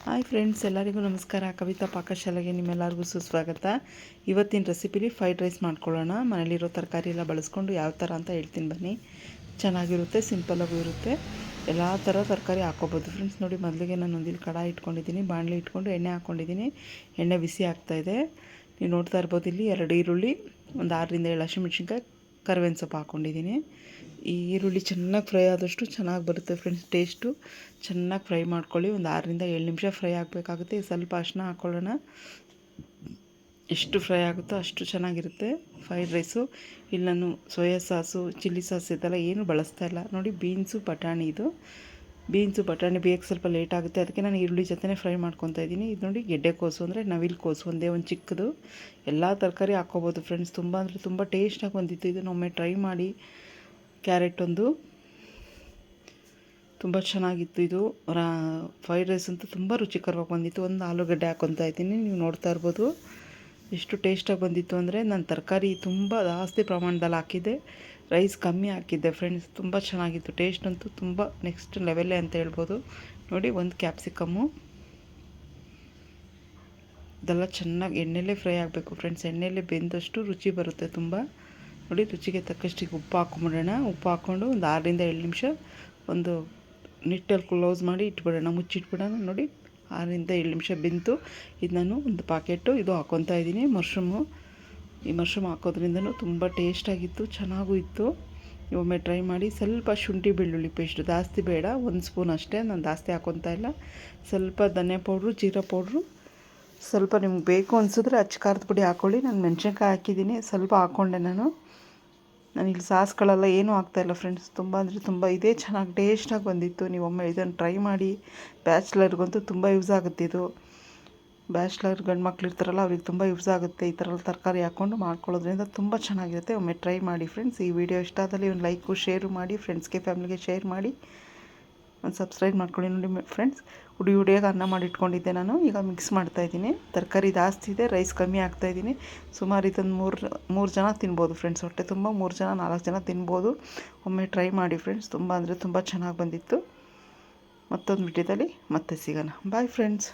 Hi friends, ಎಲ್ಲರಿಗೂ ನಮಸ್ಕಾರ. ಕವಿತಾ ಪಾಕಶಾಲೆಗೆ ನಿಮ್ಮೆಲ್ಲರಿಗೂ ಸುಸ್ವಾಗತ. ಇವತ್ತಿನ ರೆಸಿಪಿಲಿ ಫ್ರೈಡ್ ರೈಸ್ ಮಾಡ್ಕೊಳ್ಳೋಣ. ಮನೇಲಿರೋ ತರಕಾರಿ ಎಲ್ಲ ಬಳಸ್ಕೊಂಡು ಯಾವ ಥರ ಅಂತ ಹೇಳ್ತೀನಿ ಬನ್ನಿ. ಚೆನ್ನಾಗಿರುತ್ತೆ, ಸಿಂಪಲ್ಲಾಗೂ ಇರುತ್ತೆ. ಎಲ್ಲ ಥರ ತರಕಾರಿ ಹಾಕ್ಕೋಬೋದು ಫ್ರೆಂಡ್ಸ್. ನೋಡಿ, ಮೊದಲಿಗೆ ನಾನು ಒಂದಿಲ್ಲಿ ಕಡಾಯಿ ಇಟ್ಕೊಂಡಿದ್ದೀನಿ, ಬಾಣಲಿ ಇಟ್ಕೊಂಡು ಎಣ್ಣೆ ಹಾಕ್ಕೊಂಡಿದ್ದೀನಿ. ಎಣ್ಣೆ ಬಿಸಿ ಆಗ್ತಾಯಿದೆ. ನೀವು ನೋಡ್ತಾ ಇರ್ಬೋದು, ಇಲ್ಲಿ 2 ಈರುಳ್ಳಿ, ಒಂದು 6ರಿಂದ 7 ಹಸಿಮೆಣ್ಸಿನ್ಕಾಯಿ, ಕರಿಬೇವಿನ ಸೊಪ್ಪು ಹಾಕ್ಕೊಂಡಿದ್ದೀನಿ. ಈ ಈರುಳ್ಳಿ ಚೆನ್ನಾಗಿ ಫ್ರೈ ಆದಷ್ಟು ಚೆನ್ನಾಗಿ ಬರುತ್ತೆ ಫ್ರೆಂಡ್ಸ್. ಟೇಸ್ಟು ಚೆನ್ನಾಗಿ ಫ್ರೈ ಮಾಡ್ಕೊಳ್ಳಿ. ಒಂದು 6ರಿಂದ 7 ನಿಮಿಷ ಫ್ರೈ ಆಗಬೇಕಾಗುತ್ತೆ. ಸ್ವಲ್ಪ ಅರಿಶಿನ ಹಾಕ್ಕೊಳ್ಳೋಣ. ಎಷ್ಟು ಫ್ರೈ ಆಗುತ್ತೋ ಅಷ್ಟು ಚೆನ್ನಾಗಿರುತ್ತೆ ಫ್ರೈಡ್ ರೈಸು. ಇಲ್ಲಿ ನಾನು ಸೋಯಾ ಸಾಸು, ಚಿಲ್ಲಿ ಸಾಸ್ ಇದೆಲ್ಲ ಏನು ಬಳಸ್ತಾ ಇಲ್ಲ. ನೋಡಿ, ಬೀನ್ಸು ಬಟಾಣಿ, ಇದು ಬೀನ್ಸು ಬಟಾಣಿ ಬೇಯಕ್ಕೆ ಸ್ವಲ್ಪ ಲೇಟ್ ಆಗುತ್ತೆ, ಅದಕ್ಕೆ ನಾನು ಈರುಳ್ಳಿ ಜೊತೆನೇ ಫ್ರೈ ಮಾಡ್ಕೊತಾ ಇದ್ದೀನಿ. ಇದು ನೋಡಿ, ಗೆಡ್ಡೆಕೋಸು ಅಂದರೆ ನವಿಲು ಕೋಸು, ಒಂದೇ ಒಂದು ಚಿಕ್ಕದು. ಎಲ್ಲ ತರಕಾರಿ ಹಾಕ್ಕೋಬೋದು ಫ್ರೆಂಡ್ಸ್. ತುಂಬ ಅಂದರೆ ತುಂಬ ಟೇಸ್ಟಾಗಿ ಬಂದಿತ್ತು. ಇದನ್ನು ಒಮ್ಮೆ ಟ್ರೈ ಮಾಡಿ. ಕ್ಯಾರೆಟ್ ಒಂದು ತುಂಬ ಚೆನ್ನಾಗಿತ್ತು. ಇದು ಫ್ರೈಡ್ ರೈಸ್ ಅಂತೂ ತುಂಬ ರುಚಿಕರವಾಗಿ ಬಂದಿತ್ತು. ಒಂದು ಆಲೂಗಡ್ಡೆ ಹಾಕ್ಕೊತಾ ಇದ್ದೀನಿ. ನೀವು ನೋಡ್ತಾ ಇರ್ಬೋದು ಎಷ್ಟು ಟೇಸ್ಟಾಗಿ ಬಂದಿತ್ತು ಅಂದರೆ, ನಾನು ತರಕಾರಿ ತುಂಬ ಜಾಸ್ತಿ ಪ್ರಮಾಣದಲ್ಲಿ ಹಾಕಿದ್ದೆ, ರೈಸ್ ಕಮ್ಮಿ ಹಾಕಿದ್ದೆ ಫ್ರೆಂಡ್ಸ್. ತುಂಬ ಚೆನ್ನಾಗಿತ್ತು. ಟೇಸ್ಟ್ ಅಂತೂ ತುಂಬ ನೆಕ್ಸ್ಟ್ ಲೆವೆಲ್ಲೇ ಅಂತ ಹೇಳ್ಬೋದು. ನೋಡಿ, ಒಂದು ಕ್ಯಾಪ್ಸಿಕಮ್ಮು, ಇದೆಲ್ಲ ಚೆನ್ನಾಗಿ ಎಣ್ಣೆಲೇ ಫ್ರೈ ಆಗಬೇಕು ಫ್ರೆಂಡ್ಸ್. ಎಣ್ಣೆಲೇ ಬೆಂದಷ್ಟು ರುಚಿ ಬರುತ್ತೆ ತುಂಬ. ನೋಡಿ, ರುಚಿಗೆ ತಕ್ಕಷ್ಟಿಗೆ ಉಪ್ಪು ಹಾಕ್ಕೊಂಬಿಡೋಣ. ಉಪ್ಪು ಹಾಕ್ಕೊಂಡು ಒಂದು 6ರಿಂದ 7 ನಿಮಿಷ ಒಂದು ನಿಟ್ಟಲ್ಲಿ ಕ್ಲೋಸ್ ಮಾಡಿ ಇಟ್ಬಿಡೋಣ, ಮುಚ್ಚಿಟ್ಬಿಡೋಣ. ನೋಡಿ, 6ರಿಂದ 7 ನಿಮಿಷ ಬೆಂತು. ಇದು ನಾನು ಒಂದು ಪಾಕೆಟು ಇದು ಹಾಕ್ಕೊತಾ ಇದ್ದೀನಿ, ಮಶ್ರೂಮು. ಈ ಮಶ್ರೂಮ್ ಹಾಕೋದ್ರಿಂದನೂ ತುಂಬ ಟೇಸ್ಟಾಗಿತ್ತು, ಚೆನ್ನಾಗೂ ಇತ್ತು. ಒಮ್ಮೆ ಟ್ರೈ ಮಾಡಿ. ಸ್ವಲ್ಪ ಶುಂಠಿ ಬೆಳ್ಳುಳ್ಳಿ ಪೇಸ್ಟ್, ಜಾಸ್ತಿ ಬೇಡ, 1 ಸ್ಪೂನ್ ಅಷ್ಟೇ, ನಾನು ಜಾಸ್ತಿ ಹಾಕ್ಕೊತಾ ಇಲ್ಲ. ಸ್ವಲ್ಪ ಧನಿಯಾ ಪೌಡ್ರು, ಜೀರಾ ಪೌಡ್ರು, ಸ್ವಲ್ಪ ನಿಮ್ಗೆ ಬೇಕು ಅನಿಸಿದ್ರೆ ಅಚ್ಚ ಖಾರದ ಪುಡಿ ಹಾಕ್ಕೊಳ್ಳಿ. ನಾನು ಮೆಣಸಿನ್ಕಾಯಿ ಹಾಕಿದ್ದೀನಿ, ಸ್ವಲ್ಪ ಹಾಕ್ಕೊಂಡೆ ನಾನು ಇಲ್ಲಿ ಸಾಸ್ಗಳೆಲ್ಲ ಏನೂ ಆಗ್ತಾಯಿಲ್ಲ ಫ್ರೆಂಡ್ಸ್. ತುಂಬ ಅಂದರೆ ತುಂಬ ಇದೇ ಚೆನ್ನಾಗಿ ಟೇಸ್ಟಾಗಿ ಬಂದಿತ್ತು. ನೀವು ಒಮ್ಮೆ ಇದನ್ನು ಟ್ರೈ ಮಾಡಿ. ಬ್ಯಾಚ್ಲರ್ಗಂತೂ ತುಂಬ ಯೂಸ್ ಆಗುತ್ತೆ ಇದು. ಬ್ಯಾಚ್ಲರ್ ಗಂಡು ಮಕ್ಳು ಇರ್ತಾರಲ್ಲ, ಅವ್ರಿಗೆ ತುಂಬ ಯೂಸ್ ಆಗುತ್ತೆ. ಈ ಥರ ತರಕಾರಿ ಹಾಕ್ಕೊಂಡು ಮಾಡ್ಕೊಳ್ಳೋದ್ರಿಂದ ತುಂಬ ಚೆನ್ನಾಗಿರುತ್ತೆ. ಒಮ್ಮೆ ಟ್ರೈ ಮಾಡಿ ಫ್ರೆಂಡ್ಸ್. ಈ ವಿಡಿಯೋ ಇಷ್ಟ ಆದಲ್ಲಿ ಒಂದು ಲೈಕು, ಶೇರು ಮಾಡಿ. ಫ್ರೆಂಡ್ಸ್ಗೆ, ಫ್ಯಾಮಿಲಿಗೆ ಶೇರ್ ಮಾಡಿ. ಒಂದು ಸಬ್ಸ್ಕ್ರೈಬ್ ಮಾಡ್ಕೊಳ್ಳಿ. ನೋಡಿ ಫ್ರೆಂಡ್ಸ್, ಹುಡಿಯಾಗಿ ಅನ್ನ ಮಾಡಿ ಇಟ್ಕೊಂಡಿದ್ದೆ ನಾನು. ಈಗ ಮಿಕ್ಸ್ ಮಾಡ್ತಾಯಿದ್ದೀನಿ. ತರಕಾರಿ ಜಾಸ್ತಿ ಇದೆ, ರೈಸ್ ಕಮ್ಮಿ ಹಾಕ್ತಾಯಿದ್ದೀನಿ. ಸುಮಾರು ಇದೊಂದು ಮೂರು ಜನ ತಿನ್ಬೋದು ಫ್ರೆಂಡ್ಸ್. ಹೊಟ್ಟೆ ತುಂಬ 3 ಜನ 4 ಜನ ತಿನ್ಬೋದು. ಒಮ್ಮೆ ಟ್ರೈ ಮಾಡಿ ಫ್ರೆಂಡ್ಸ್. ತುಂಬ ಅಂದರೆ ತುಂಬ ಚೆನ್ನಾಗಿ ಬಂದಿತ್ತು. ಮತ್ತೊಂದು ವಿಡಿಯೋದಲ್ಲಿ ಮತ್ತೆ ಸಿಗೋಣ. Bye friends.